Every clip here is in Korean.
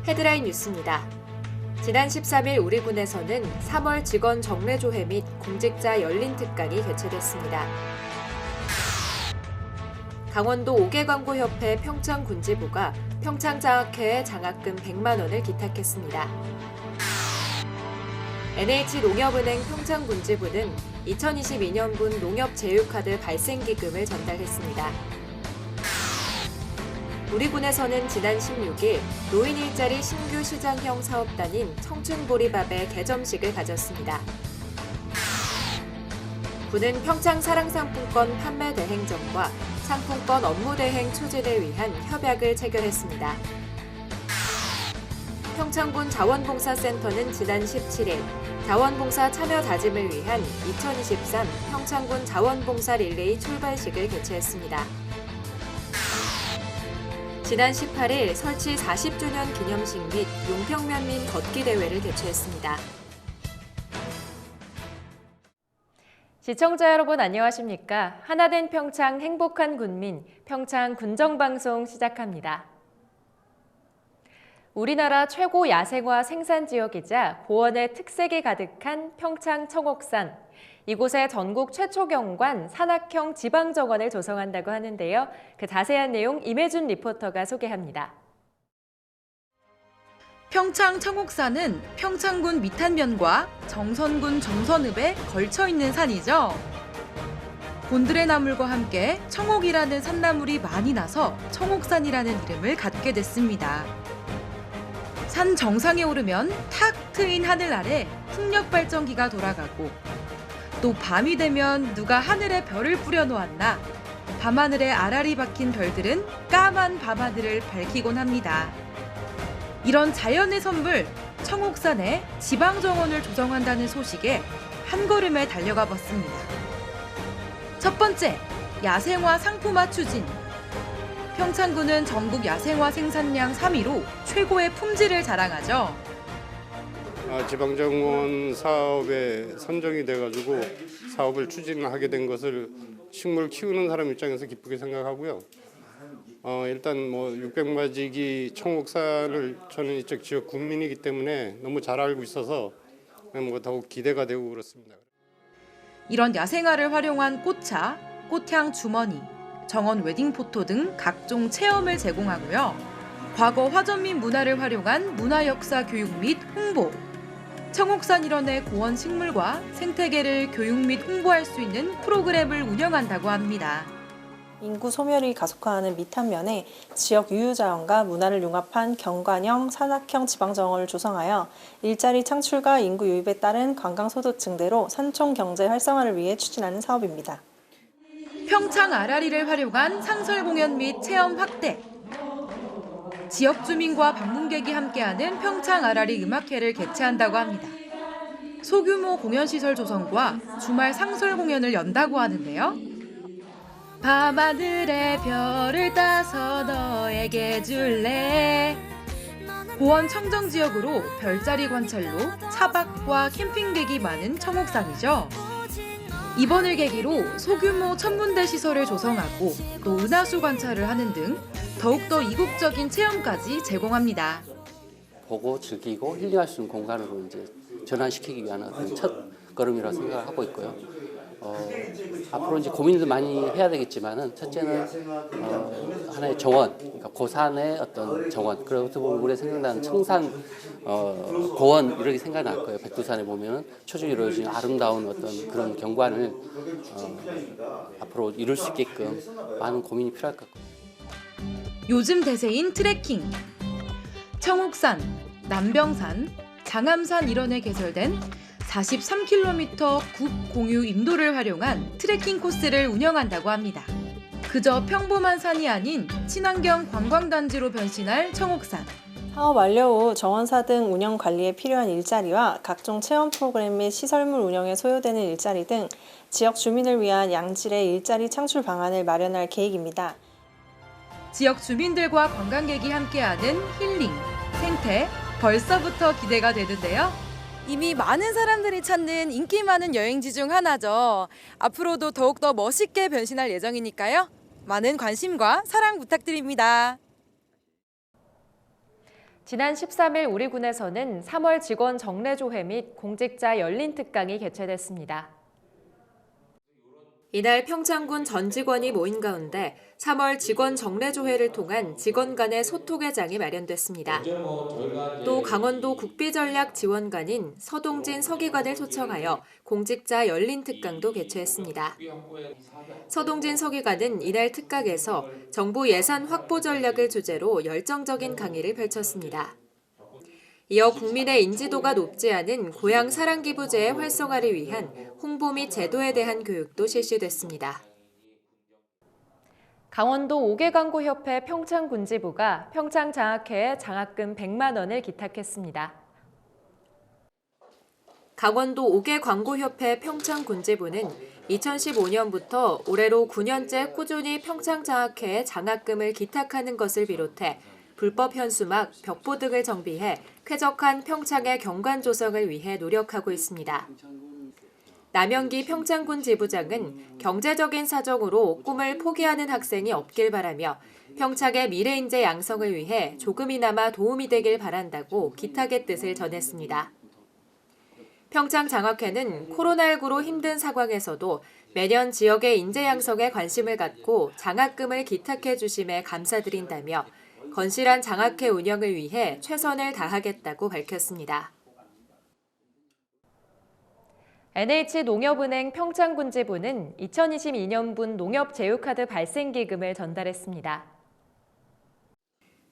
헤드라인 뉴스입니다. 지난 13일 우리 군에서는 3월 직원 정례조회 및 공직자 열린 특강이 개최됐습니다. 강원도 옥외광고협회 평창군지부가 평창장학회에 장학금 100만 원을 기탁했습니다. NH농협은행 평창군지부는 2022년분 농협제휴카드 발생기금을 전달했습니다. 우리 군에서는 지난 16일 노인 일자리 신규 시장형 사업단인 청춘보리밥의 개점식을 가졌습니다. 군은 평창 사랑상품권 판매 대행점과 상품권 업무 대행 추진을 위한 협약을 체결했습니다. 평창군 자원봉사센터는 지난 17일 자원봉사 참여 다짐을 위한 2023 평창군 자원봉사 릴레이 출발식을 개최했습니다. 지난 18일 설치 40주년 기념식 및 용평면민 걷기 대회를 개최했습니다. 시청자 여러분 안녕하십니까? 하나된 평창 행복한 군민 평창 군정방송 시작합니다. 우리나라 최고 야생화 생산 지역이자 고원의 특색이 가득한 평창 청옥산. 이곳에 전국 최초 경관 산악형 지방정원을 조성한다고 하는데요. 그 자세한 내용 임혜준 리포터가 소개합니다. 평창 청옥산은 평창군 미탄면과 정선군 정선읍에 걸쳐 있는 산이죠. 곤드레 나물과 함께 청옥이라는 산나물이 많이 나서 청옥산이라는 이름을 갖게 됐습니다. 산 정상에 오르면 탁 트인 하늘 아래 풍력 발전기가 돌아가고 또 밤이 되면 누가 하늘에 별을 뿌려 놓았나 밤하늘에 알알이 박힌 별들은 까만 밤하늘을 밝히곤 합니다. 이런 자연의 선물 청옥산에 지방정원을 조성한다는 소식에 한 걸음에 달려가 봤습니다. 첫 번째, 야생화 상품화 추진. 평창군은 전국 야생화 생산량 3위로 최고의 품질을 자랑하죠. 지방정원 사업에 선정이 돼가지고 사업을 추진하게 된 것을 식물 키우는 사람 입장에서 기쁘게 생각하고요. 일단 600마지기 청옥산을 저는 이쪽 지역 국민이기 때문에 너무 잘 알고 있어서 더욱 기대가 되고 그렇습니다. 이런 야생화를 활용한 꽃차, 꽃향 주머니, 정원 웨딩포토 등 각종 체험을 제공하고요. 과거 화전 및 문화를 활용한 문화역사 교육 및 홍보, 청옥산 일원의 고원 식물과 생태계를 교육 및 홍보할 수 있는 프로그램을 운영한다고 합니다. 인구 소멸이 가속화하는 미탄면에 지역 유유자원과 문화를 융합한 경관형, 산악형 지방정원을 조성하여 일자리 창출과 인구 유입에 따른 관광소득 증대로 산촌 경제 활성화를 위해 추진하는 사업입니다. 평창 알아리를 활용한 상설 공연 및 체험 확대, 지역 주민과 방문객이 함께하는 평창 알아리 음악회를 개최한다고 합니다. 소규모 공연시설 조성과 주말 상설 공연을 연다고 하는데요. 밤하늘에 별을 따서 너에게 줄래. 고원 청정 지역으로 별자리 관찰로 차박과 캠핑객이 많은 청옥산이죠. 이번을 계기로 소규모 천문대 시설을 조성하고 또 은하수 관찰을 하는 등 더욱더 이국적인 체험까지 제공합니다. 보고 즐기고 힐링할 수 있는 공간으로 이제 전환시키기 위한 어떤 첫 걸음이라고 생각을 하고 있고요. 앞으로 이제 고민도 많이 해야 되겠지만은 첫째는 하나의 정원, 그러니까 고산의 어떤 정원. 그리고 어떻게 보면 우리가 생각나는 청산 고원 이렇게 생각날 거예요. 백두산에 보면은 초중이 이루어진 아름다운 어떤 그런 경관을 앞으로 이룰 수 있게끔 많은 고민이 필요할 것 같고요. 요즘 대세인 트레킹. 청옥산, 남병산, 장암산 일원에 개설된 43km 국 공유 인도를 활용한 트레킹 코스를 운영한다고 합니다. 그저 평범한 산이 아닌 친환경 관광단지로 변신할 청옥산. 사업 완료 후 정원사 등 운영 관리에 필요한 일자리와 각종 체험 프로그램 및 시설물 운영에 소요되는 일자리 등 지역 주민을 위한 양질의 일자리 창출 방안을 마련할 계획입니다. 지역 주민들과 관광객이 함께하는 힐링, 생태, 벌써부터 기대가 되는데요. 이미 많은 사람들이 찾는 인기 많은 여행지 중 하나죠. 앞으로도 더욱더 멋있게 변신할 예정이니까요. 많은 관심과 사랑 부탁드립니다. 지난 13일 우리 군에서는 3월 직원 정례조회 및 공직자 열린 특강이 개최됐습니다. 이날 평창군 전 직원이 모인 가운데 3월 직원 정례조회를 통한 직원 간의 소통의 장이 마련됐습니다. 또 강원도 국비전략지원관인 서동진 서기관을 초청하여 공직자 열린 특강도 개최했습니다. 서동진 서기관은 이날 특강에서 정부 예산 확보 전략을 주제로 열정적인 강의를 펼쳤습니다. 이어 국민의 인지도가 높지 않은 고향 사랑기부제의 활성화를 위한 홍보 및 제도에 대한 교육도 실시됐습니다. 강원도 5개광고협회 평창군지부가 평창장학회에 장학금 100만 원을 기탁했습니다. 강원도 5개광고협회 평창군지부는 2015년부터 올해로 9년째 꾸준히 평창장학회에 장학금을 기탁하는 것을 비롯해 불법 현수막, 벽보 등을 정비해 쾌적한 평창의 경관 조성을 위해 노력하고 있습니다. 남영기 평창군 지부장은 경제적인 사정으로 꿈을 포기하는 학생이 없길 바라며 평창의 미래인재 양성을 위해 조금이나마 도움이 되길 바란다고 기탁의 뜻을 전했습니다. 평창장학회는 코로나19로 힘든 상황에서도 매년 지역의 인재 양성에 관심을 갖고 장학금을 기탁해 주심에 감사드린다며 건실한 장학회 운영을 위해 최선을 다하겠다고 밝혔습니다. NH농협은행 평창군지부는 2022년분 농협제휴카드 발생기금을 전달했습니다.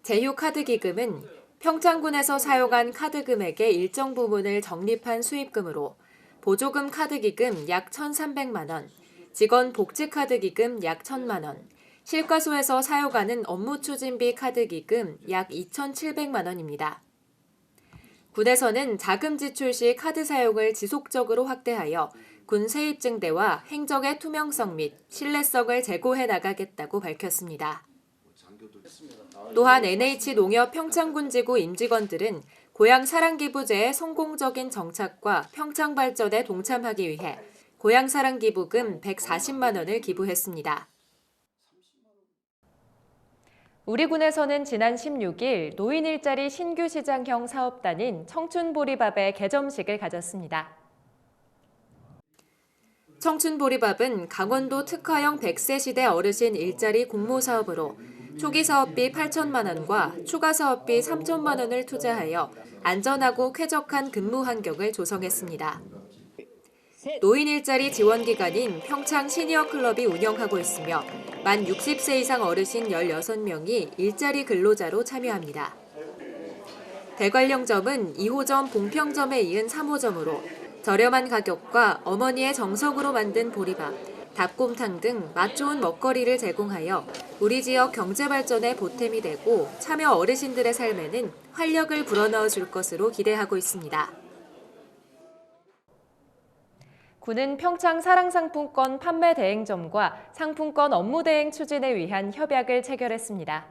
제휴카드기금은 평창군에서 사용한 카드 금액의 일정 부분을 적립한 수입금으로 보조금 카드기금 약 1,300만 원, 직원 복지카드기금 약 1,000만 원, 실과소에서 사용하는 업무추진비 카드기금 약 2,700만 원입니다. 군에서는 자금 지출 시 카드 사용을 지속적으로 확대하여 군 세입증대와 행정의 투명성 및 신뢰성을 제고해 나가겠다고 밝혔습니다. 또한 NH농협 평창군지구 임직원들은 고향 사랑기부제의 성공적인 정착과 평창 발전에 동참하기 위해 고향 사랑기부금 140만 원을 기부했습니다. 우리 군에서는 지난 16일 노인 일자리 신규 시장형 사업단인 청춘보리밥의 개점식을 가졌습니다. 청춘보리밥은 강원도 특화형 100세 시대 어르신 일자리 공모 사업으로 초기 사업비 8천만 원과 추가 사업비 3천만 원을 투자하여 안전하고 쾌적한 근무 환경을 조성했습니다. 노인 일자리 지원 기관인 평창 시니어 클럽이 운영하고 있으며 만 60세 이상 어르신 16명이 일자리 근로자로 참여합니다. 대관령점은 2호점 봉평점에 이은 3호점으로 저렴한 가격과 어머니의 정성으로 만든 보리밥, 닭곰탕 등 맛 좋은 먹거리를 제공하여 우리 지역 경제 발전에 보탬이 되고 참여 어르신들의 삶에는 활력을 불어넣어 줄 것으로 기대하고 있습니다. 군은 평창 사랑상품권 판매 대행점과 상품권 업무 대행 추진을 위한 협약을 체결했습니다.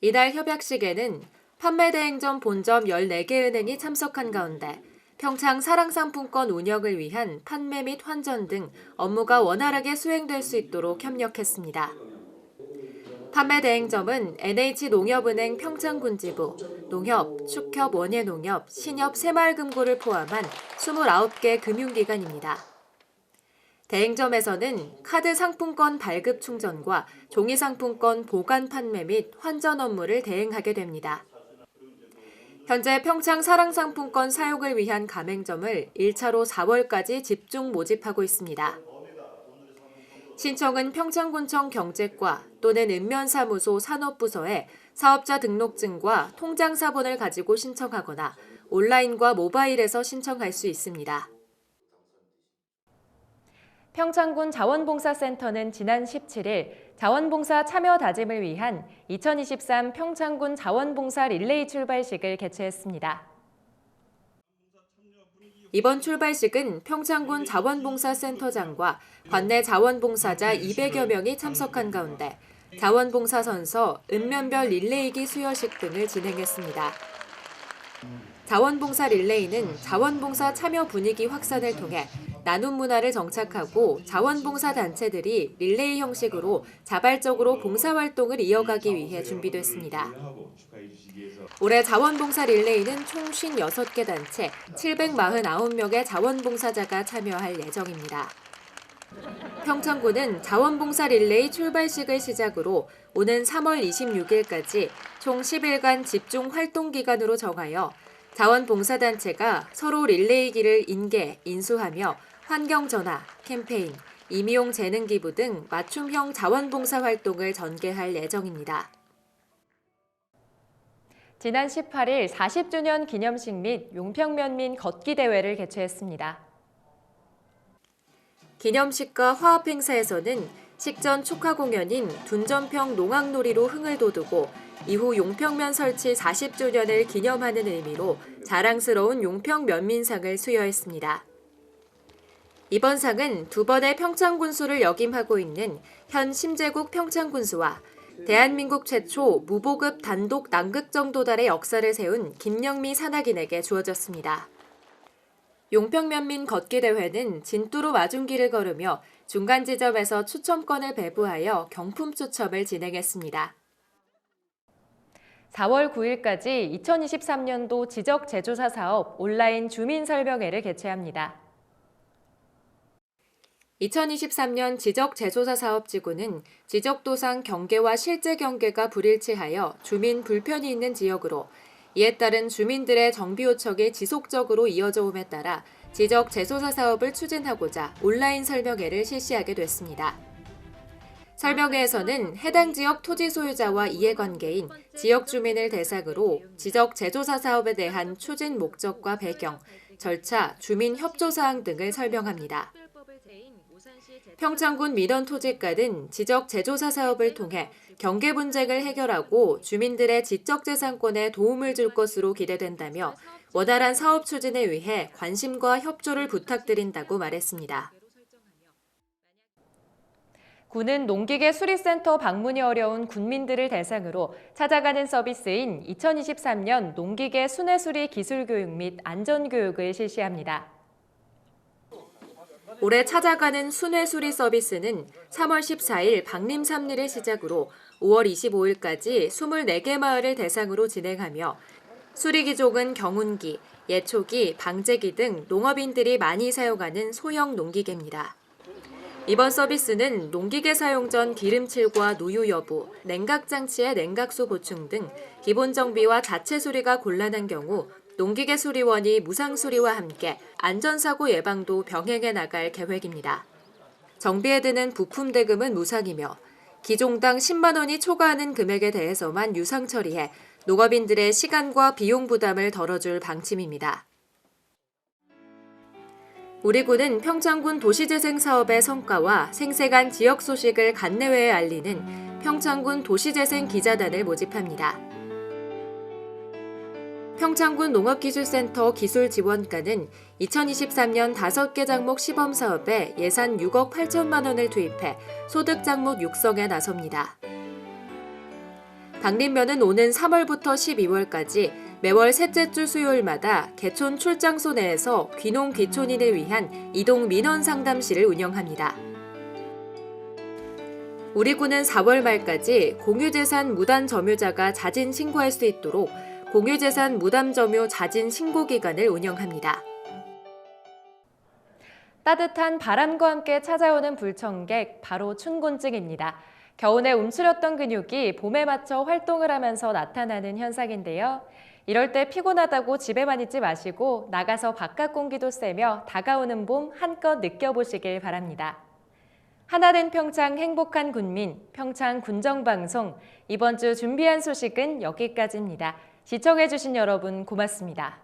이달 협약식에는 판매 대행점 본점 14개 은행이 참석한 가운데 평창 사랑상품권 운영을 위한 판매 및 환전 등 업무가 원활하게 수행될 수 있도록 협력했습니다. 판매 대행점은 NH농협은행 평창군지부, 농협, 축협 원예농협, 신협 새마을금고를 포함한 29개 금융기관입니다. 대행점에서는 카드 상품권 발급 충전과 종이 상품권 보관 판매 및 환전 업무를 대행하게 됩니다. 현재 평창 사랑상품권 사용을 위한 가맹점을 1차로 4월까지 집중 모집하고 있습니다. 신청은 평창군청 경제과 또는 읍면사무소 산업부서에 사업자 등록증과 통장사본을 가지고 신청하거나 온라인과 모바일에서 신청할 수 있습니다. 평창군 자원봉사센터는 지난 17일 자원봉사 참여 다짐을 위한 2023 평창군 자원봉사 릴레이 출발식을 개최했습니다. 이번 출발식은 평창군 자원봉사센터장과 관내 자원봉사자 200여 명이 참석한 가운데 자원봉사 선서, 읍면별 릴레이기 수여식 등을 진행했습니다. 자원봉사 릴레이는 자원봉사 참여 분위기 확산을 통해 나눔 문화를 정착하고 자원봉사 단체들이 릴레이 형식으로 자발적으로 봉사활동을 이어가기 위해 준비됐습니다. 올해 자원봉사 릴레이는 총 56개 단체 749명의 자원봉사자가 참여할 예정입니다. 평창군은 자원봉사 릴레이 출발식을 시작으로 오는 3월 26일까지 총 10일간 집중 활동 기간으로 정하여 자원봉사단체가 서로 릴레이기를 인계, 인수하며 환경전화, 캠페인, 임의용 재능기부 등 맞춤형 자원봉사 활동을 전개할 예정입니다. 지난 18일 40주년 기념식 및 용평면민 걷기 대회를 개최했습니다. 기념식과 화합행사에서는 식전 축하 공연인 둔전평 농악놀이로 흥을 돋우고 이후 용평면 설치 40주년을 기념하는 의미로 자랑스러운 용평면민상을 수여했습니다. 이번 상은 두 번의 평창군수를 역임하고 있는 현 심재국 평창군수와 대한민국 최초 무보급 단독 남극정 도달의 역사를 세운 김영미 산악인에게 주어졌습니다. 용평면민 걷기 대회는 진도로 마중길을 걸으며 중간 지점에서 추첨권을 배부하여 경품 추첨을 진행했습니다. 4월 9일까지 2023년도 지적 제조사 사업 온라인 주민 설명회를 개최합니다. 2023년 지적 제조사 사업지구는 지적도상 경계와 실제 경계가 불일치하여 주민 불편이 있는 지역으로 이에 따른 주민들의 정비 요청이 지속적으로 이어져 옴에 따라 지적 제조사 사업을 추진하고자 온라인 설명회를 실시하게 됐습니다. 설명회에서는 해당 지역 토지 소유자와 이해관계인 지역 주민을 대상으로 지적 제조사 사업에 대한 추진 목적과 배경, 절차, 주민 협조 사항 등을 설명합니다. 평창군 민원토지과는 지적 제조사 사업을 통해 경계 분쟁을 해결하고 주민들의 지적재산권에 도움을 줄 것으로 기대된다며 원활한 사업 추진에 위해 관심과 협조를 부탁드린다고 말했습니다. 군은 농기계 수리센터 방문이 어려운 군민들을 대상으로 찾아가는 서비스인 2023년 농기계 순회수리 기술교육 및 안전교육을 실시합니다. 올해 찾아가는 순회수리 서비스는 3월 14일 박림삼리를 시작으로 5월 25일까지 24개 마을을 대상으로 진행하며 수리기종은 경운기, 예초기, 방제기 등 농업인들이 많이 사용하는 소형 농기계입니다. 이번 서비스는 농기계 사용 전 기름칠과 누유 여부, 냉각장치의 냉각수 보충 등 기본 정비와 자체 수리가 곤란한 경우 농기계 수리원이 무상수리와 함께 안전사고 예방도 병행해 나갈 계획입니다. 정비에 드는 부품 대금은 무상이며 기종당 10만 원이 초과하는 금액에 대해서만 유상 처리해 농업인들의 시간과 비용 부담을 덜어줄 방침입니다. 우리 군은 평창군 도시재생 사업의 성과와 생생한 지역 소식을 간내외에 알리는 평창군 도시재생 기자단을 모집합니다. 평창군 농업기술센터 기술지원과는 2023년 5개 장목 시범사업에 예산 6억 8천만 원을 투입해 소득 장목 육성에 나섭니다. 박림면은 오는 3월부터 12월까지 매월 셋째 주 수요일마다 개촌 출장소 내에서 귀농 귀촌인을 위한 이동 민원 상담실을 운영합니다. 우리 군은 4월 말까지 공유재산 무단 점유자가 자진 신고할 수 있도록 공유재산 무단 점유 자진 신고 기간을 운영합니다. 따뜻한 바람과 함께 찾아오는 불청객, 바로 춘곤증입니다. 겨우내 움츠렸던 근육이 봄에 맞춰 활동을 하면서 나타나는 현상인데요. 이럴 때 피곤하다고 집에만 있지 마시고 나가서 바깥 공기도 쐬며 다가오는 봄 한껏 느껴보시길 바랍니다. 하나된 평창 행복한 군민, 평창 군정방송, 이번 주 준비한 소식은 여기까지입니다. 시청해주신 여러분 고맙습니다.